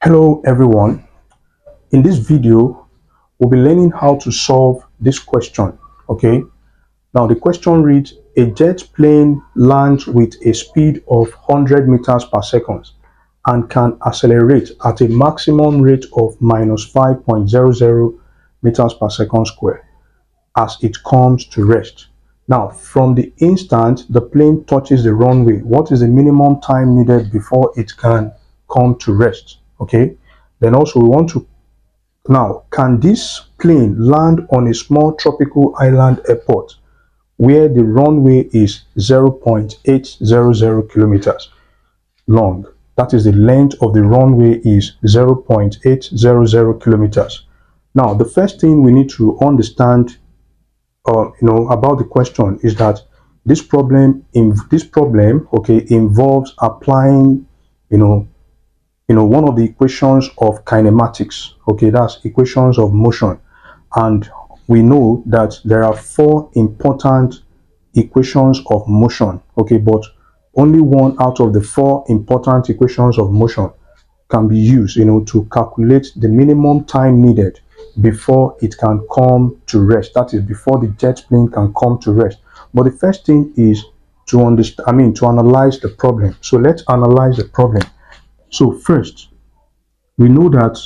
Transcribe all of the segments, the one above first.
Hello everyone. In this video, we'll be learning how to solve this question. Okay. Now the question reads, a jet plane lands with a speed of 100 meters per second and can accelerate at a maximum rate of minus 5.00 meters per second square as it comes to rest. Now, from the instant the plane touches the runway, what is the minimum time needed before it can come to rest? Okay. Then also we want to now, can this plane land on a small tropical island airport where the runway is 0.800 kilometers long? That is, the length of the runway is 0.800 kilometers. Now, the first thing we need to understand, about the question is that this problem, involves applying, one of the equations of kinematics. Okay, that's equations of motion. And we know that there are four important equations of motion. Okay, but only one out of the four important equations of motion can be used, to calculate the minimum time needed before it can come to rest. That is, before the jet plane can come to rest. But the first thing is to understand, to analyze the problem. So let's analyze the problem. So first, we know that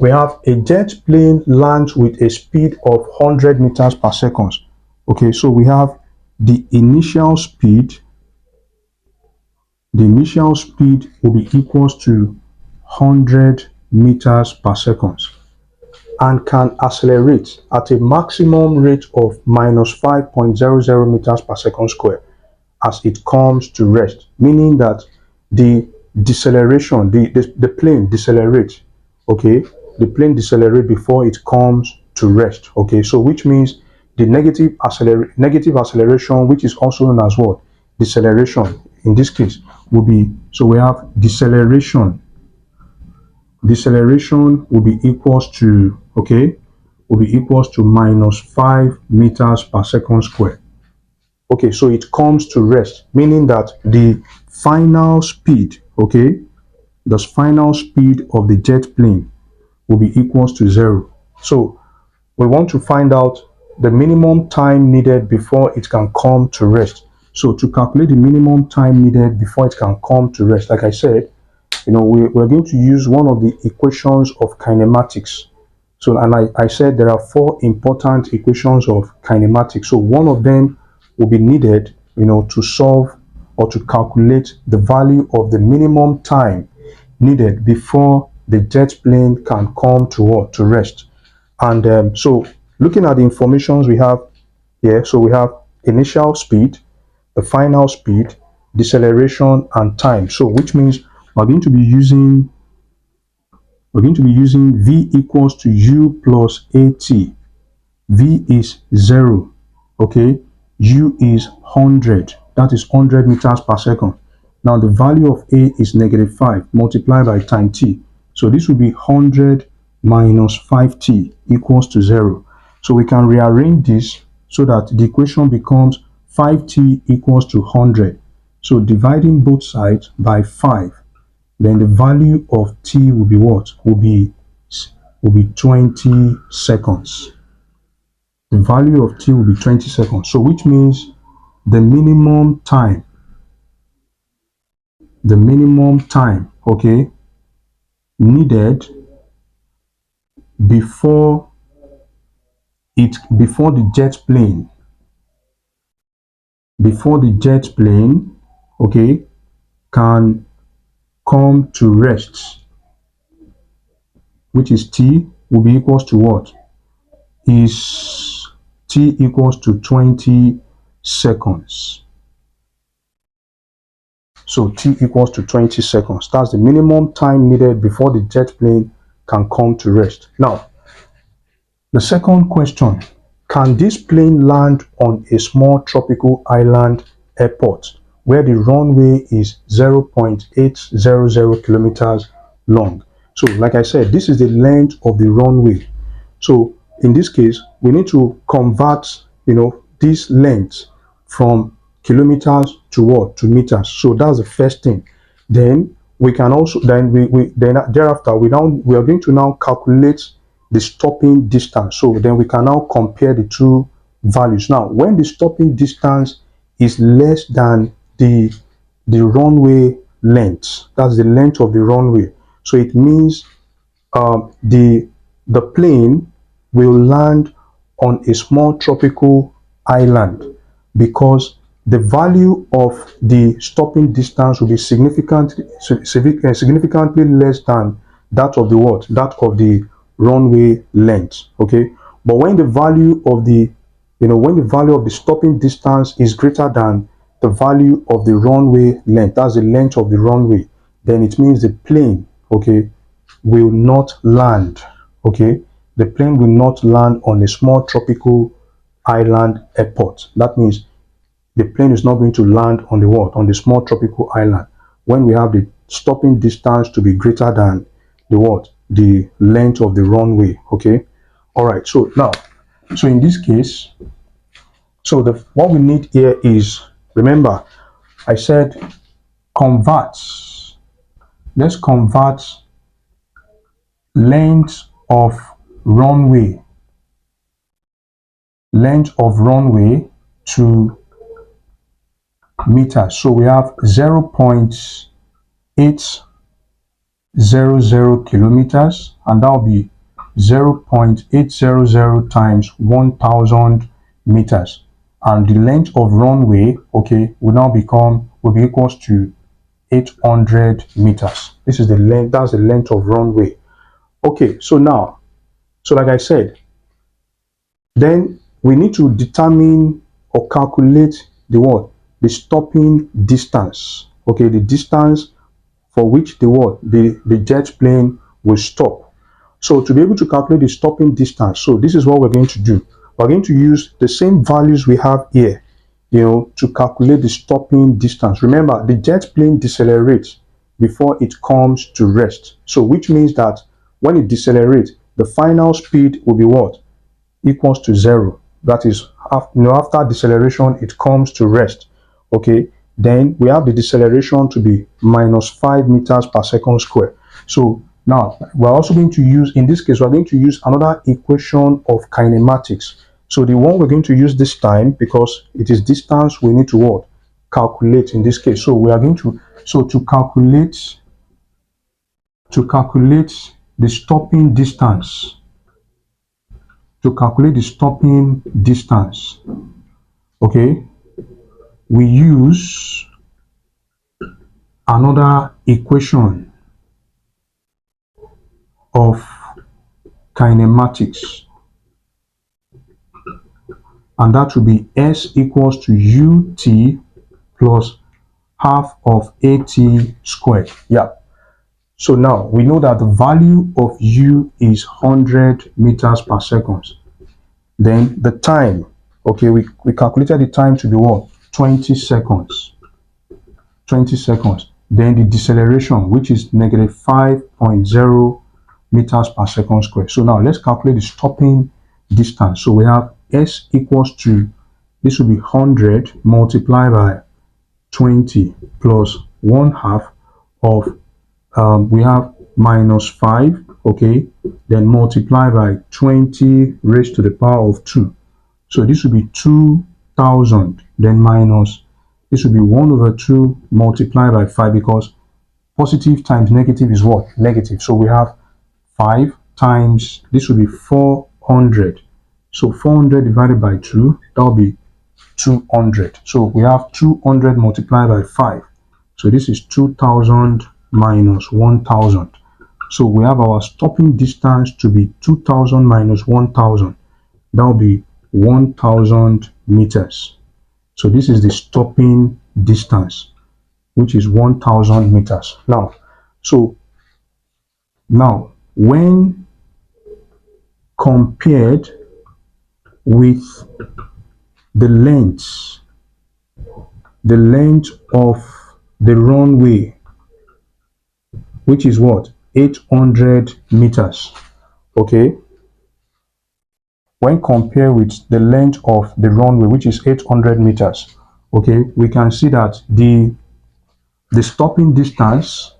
we have a jet plane lands with a speed of 100 meters per second. Okay, so we have the initial speed. The initial speed will be equals to 100 meters per second and can accelerate at a maximum rate of minus 5.00 meters per second square as it comes to rest, meaning that the deceleration, the plane decelerates. Okay, the plane decelerates before it comes to rest. Okay, so which means the negative acceleration, which is also known as what? Deceleration in this case will be, so we have deceleration will be equals to, will be equals to minus 5 meters per second square. Okay, so it comes to rest, meaning that the final speed, the final speed of the jet plane will be equals to 0. So we want to find out the minimum time needed before it can come to rest. So to calculate the minimum time needed before it can come to rest, like I said, we're going to use one of the equations of kinematics. So, and I said there are four important equations of kinematics. So one of them will be needed, to solve or to calculate the value of the minimum time needed before the jet plane can come to rest. And so looking at the informations we have here, so we have initial speed, the final speed, deceleration, and time. So which means we're going to be using v equals to u plus at. V is 0, okay, u is 100, that is 100 meters per second. Now the value of a is -5 multiplied by time t, so this will be 100 minus 5t equals to 0. So we can rearrange this so that the equation becomes 5t equals to 100. So dividing both sides by 5, then the value of t will be what? Will be 20 seconds. The value of t will be 20 seconds. So which means the minimum time, needed before the jet plane, can come to rest, which is t, will be equals to what? Is t equals to 20 seconds. So t equals to 20 seconds. That's the minimum time needed before the jet plane can come to rest. Now, the second question, can this plane land on a small tropical island airport where the runway is 0.800 kilometers long? So like I said, this is the length of the runway. So in this case, we need to convert, this length from kilometers to what? To meters. So that's the first thing. Then we can also then thereafter we are going to now calculate the stopping distance. So then we can now compare the two values. Now, when the stopping distance is less than the runway length, that's the length of the runway. So it means the plane will land on a small tropical island, because the value of the stopping distance will be significantly less than that of the what? That of the runway length. Okay, but when the value of the when the value of the stopping distance is greater than the value of the runway length, that's the length of the runway, then it means the plane, okay, will not land. Okay, the plane will not land on a small tropical island airport. That means the plane is not going to land on the what? On the small tropical island, when we have the stopping distance to be greater than the what? The length of the runway. Okay, all right. So now, so in this case, so the what we need here is, remember I said convert. Let's convert length of runway to meters. So we have 0.800 kilometers, and that will be 0.800 times 1000 meters, and the length of runway, okay, will be equals to 800 meters. This is the length, that's the length of runway. Okay, so now, so like I said, then we need to determine or calculate the what? The stopping distance. Okay, the distance for which the what? The jet plane will stop. So to be able to calculate the stopping distance, so this is what we're going to do. We're going to use the same values we have here, to calculate the stopping distance. Remember, the jet plane decelerates before it comes to rest. So which means that when it decelerates, the final speed will be what? Equals to 0. That is, after deceleration, it comes to rest. Okay, then we have the deceleration to be -5 meters per second square. So now we're also going to use, in this case, we're going to use another equation of kinematics. So the one we're going to use this time, because it is distance we need to what? Calculate in this case. So we are going to, so to calculate the stopping distance, okay, we use another equation of kinematics, and that will be S equals to UT plus half of AT squared. Yeah. So now we know that the value of U is 100 meters per second. Then the time, okay, we calculated the time to be what? 20 seconds. 20 seconds. Then the deceleration, which is -5.0 meters per second square. So now let's calculate the stopping distance. So we have S equals to, this will be 100 multiplied by 20 plus 1/2 of, we have -5, okay, then multiply by 20 raised to the power of 2. So this will be 2000, then minus, this will be 1/2 multiplied by 5, because positive times negative is what? Negative. So we have 5 times, this will be 400. So 400 divided by 2, that will be 200. So we have 200 multiplied by 5. So this is 2000 minus 1000. So we have our stopping distance to be 2000 minus 1000. That will be 1000 meters. So this is the stopping distance, which is 1000 meters. Now, when compared with the length of the runway, which is what? 800 meters. Okay, when compared with the length of the runway, which is 800 meters, okay, we can see that the stopping distance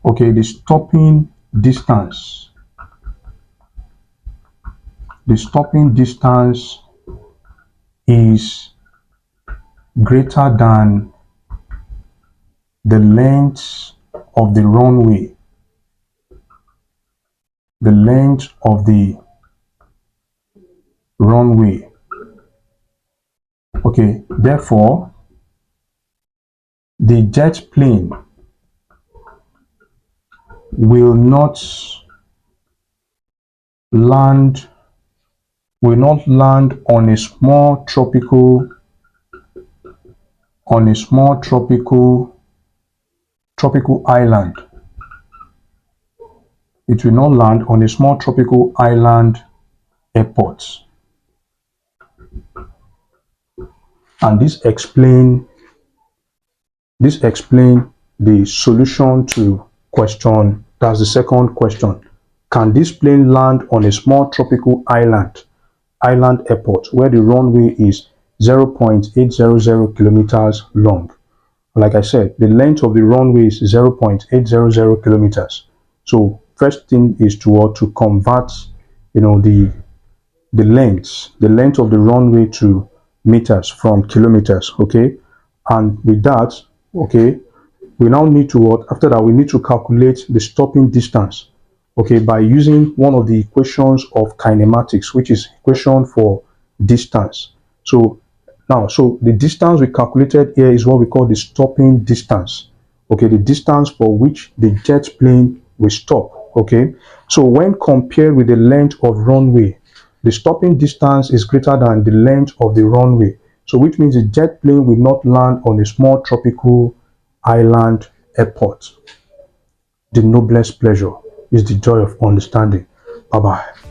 Okay, the stopping distance is greater than the length of the runway, the length of the runway. Okay, therefore, the jet plane will not land on a small tropical island. It will not land on a small tropical island airport. And this explain the solution to question. That's the second question. Can this plane land on a small tropical island airport where the runway is 0.800 kilometers long? Like I said, the length of the runway is 0.800 kilometers. So first thing is to convert, the length of the runway to meters from kilometers. Okay, and with that, okay, we now need to what? After that, we need to calculate the stopping distance. Okay, by using one of the equations of kinematics, which is equation for distance. So now, so the distance we calculated here is what we call the stopping distance. Okay, the distance for which the jet plane will stop. Okay, so when compared with the length of runway, the stopping distance is greater than the length of the runway. So which means the jet plane will not land on a small tropical island airport. The noblest pleasure is the joy of understanding. Bye bye.